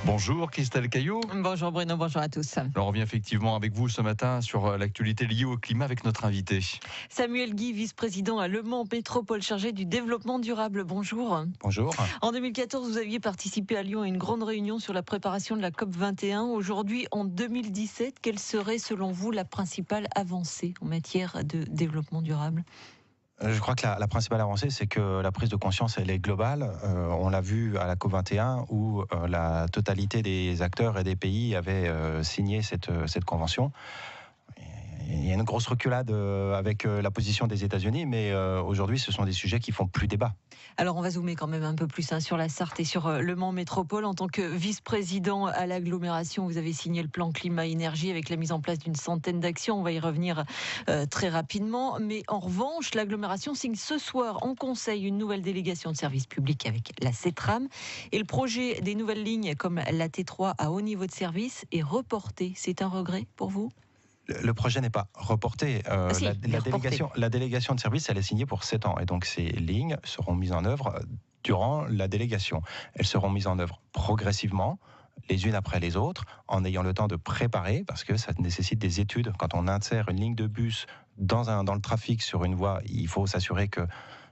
Bonjour Christelle Caillot. Bonjour Bruno, bonjour à tous. Alors, on revient effectivement avec vous ce matin sur l'actualité liée au climat avec notre invité. Samuel Guy, vice-président à Le Mans Métropole chargé du développement durable. Bonjour. Bonjour. En 2014, vous aviez participé à Lyon à une grande réunion sur la préparation de la COP21. Aujourd'hui, en 2017, quelle serait selon vous la principale avancée en matière de développement durable ? Je crois que la principale avancée, c'est que la prise de conscience, elle est globale. On l'a vu à la COP21 où la totalité des acteurs et des pays avaient signé cette convention. Il y a une grosse reculade avec la position des États-Unis, mais aujourd'hui, ce sont des sujets qui font plus débat. Alors, on va zoomer quand même un peu plus sur la Sarthe et sur Le Mans Métropole. En tant que vice-président à l'agglomération, vous avez signé le plan climat-énergie avec la mise en place d'une centaine d'actions. On va y revenir très rapidement. Mais en revanche, l'agglomération signe ce soir en conseil une nouvelle délégation de service public avec la CETRAM. Et le projet des nouvelles lignes comme la T3 à haut niveau de service est reporté. C'est un regret pour vous ? Le projet n'est pas reporté. La délégation de service, elle est signée pour 7 ans. Et donc, ces lignes seront mises en œuvre durant la délégation. Elles seront mises en œuvre progressivement, les unes après les autres, en ayant le temps de préparer, parce que ça nécessite des études. Quand on insère une ligne de bus dans le trafic sur une voie, il faut s'assurer que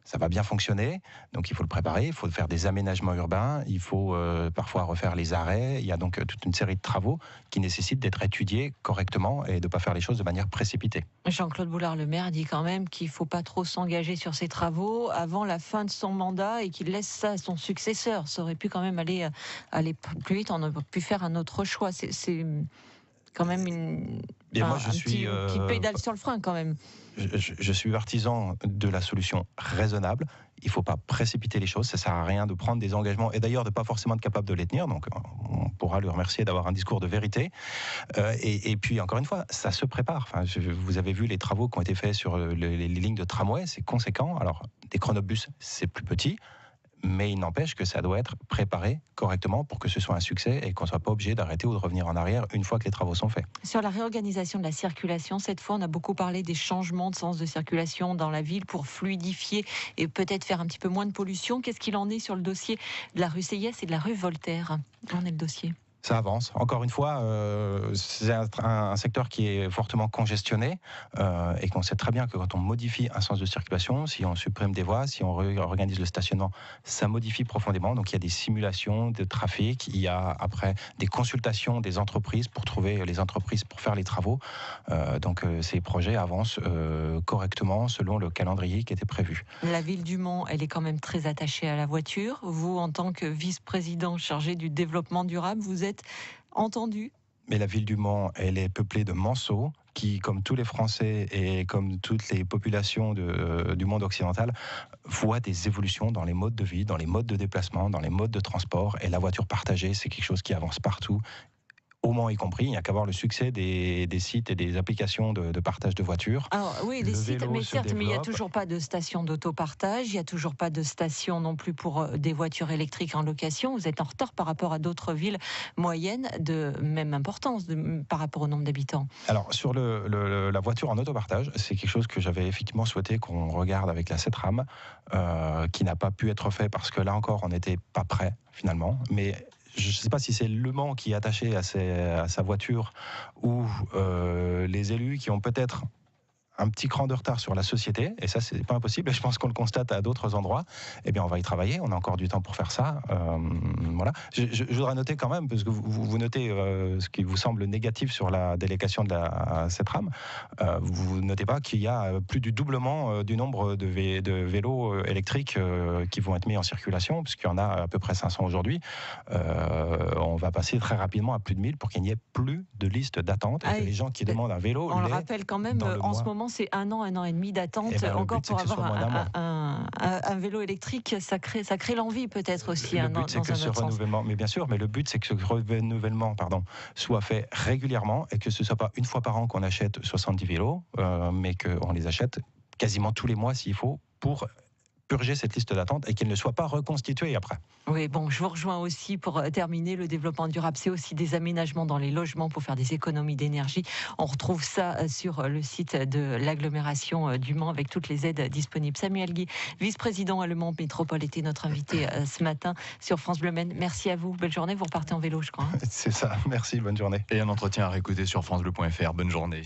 ça va bien fonctionner, donc il faut le préparer, il faut faire des aménagements urbains, il faut parfois refaire les arrêts, il y a donc toute une série de travaux qui nécessitent d'être étudiés correctement et de ne pas faire les choses de manière précipitée. Jean-Claude Boulard, le maire, dit quand même qu'il ne faut pas trop s'engager sur ces travaux avant la fin de son mandat et qu'il laisse ça à son successeur. Ça aurait pu quand même aller plus vite, on aurait pu faire un autre choix. C'est quand même petit pédale sur le frein quand même. Je suis partisan de la solution raisonnable. Il ne faut pas précipiter les choses. Ça ne sert à rien de prendre des engagements et d'ailleurs de pas forcément être capable de les tenir. Donc on pourra lui remercier d'avoir un discours de vérité. Et puis encore une fois, ça se prépare. Enfin, vous avez vu les travaux qui ont été faits sur les lignes de tramway, c'est conséquent. Alors des chronobus, c'est plus petit. Mais il n'empêche que ça doit être préparé correctement pour que ce soit un succès et qu'on ne soit pas obligé d'arrêter ou de revenir en arrière une fois que les travaux sont faits. Sur la réorganisation de la circulation, cette fois, on a beaucoup parlé des changements de sens de circulation dans la ville pour fluidifier et peut-être faire un petit peu moins de pollution. Qu'est-ce qu'il en est sur le dossier de la rue Seyès et de la rue Voltaire ? Où en est le dossier ? Ça avance. Encore une fois, c'est un secteur qui est fortement congestionné et qu'on sait très bien que quand on modifie un sens de circulation, si on supprime des voies, si on réorganise le stationnement, ça modifie profondément. Donc il y a des simulations de trafic, il y a après des consultations des entreprises pour trouver les entreprises pour faire les travaux. Donc ces projets avancent correctement selon le calendrier qui était prévu. La ville du Mans, elle est quand même très attachée à la voiture. Vous, en tant que vice-président chargé du développement durable, vous êtes entendu ? Mais la ville du Mans, elle est peuplée de manceaux qui, comme tous les Français et comme toutes les populations du monde occidental, voient des évolutions dans les modes de vie, dans les modes de déplacement, dans les modes de transport. Et la voiture partagée, c'est quelque chose qui avance partout. Au Mans y compris, il n'y a qu'à voir le succès des sites et des applications de partage de voitures. Alors oui, les sites, mais certes, mais il n'y a toujours pas de station d'autopartage, il n'y a toujours pas de station non plus pour des voitures électriques en location. Vous êtes en retard par rapport à d'autres villes moyennes de même importance par rapport au nombre d'habitants. Alors sur la voiture en autopartage, c'est quelque chose que j'avais effectivement souhaité qu'on regarde avec la CETRAM, qui n'a pas pu être fait parce que là encore, on n'était pas prêt finalement, mais je ne sais pas si c'est Le Mans qui est attaché à sa voiture ou les élus qui ont peut-être un petit cran de retard sur la société, et ça c'est pas impossible, et je pense qu'on le constate à d'autres endroits. Eh bien on va y travailler, on a encore du temps pour faire ça. Voilà. Je voudrais noter quand même, parce que vous notez ce qui vous semble négatif sur la délégation de la CETRAM, vous notez pas qu'il y a plus du doublement du nombre de vélos électriques qui vont être mis en circulation, puisqu'il y en a à peu près 500 aujourd'hui. On va passer très rapidement à plus de 1000 pour qu'il n'y ait plus de liste d'attente, et que les gens qui demandent un vélo... On le rappelle quand même, en ce moment, c'est 1 an et demi d'attente encore pour avoir un vélo électrique. Ça crée l'envie peut-être aussi. Le but, c'est que ce renouvellement, mais bien sûr, mais le but, c'est que ce renouvellement, soit fait régulièrement et que ce soit pas une fois par an qu'on achète 70 vélos, mais qu'on les achète quasiment tous les mois s'il faut pour purger cette liste d'attente et qu'elle ne soit pas reconstituée après. Oui, bon, je vous rejoins aussi pour terminer. Le développement durable, c'est aussi des aménagements dans les logements pour faire des économies d'énergie. On retrouve ça sur le site de l'agglomération du Mans avec toutes les aides disponibles. Samuel Guy, vice-président à Le Mans Métropole, était notre invité ce matin sur France Bleu Maine. Merci à vous. Belle journée. Vous repartez en vélo, je crois. C'est ça. Merci. Bonne journée. Et un entretien à réécouter sur francebleu.fr. Bonne journée.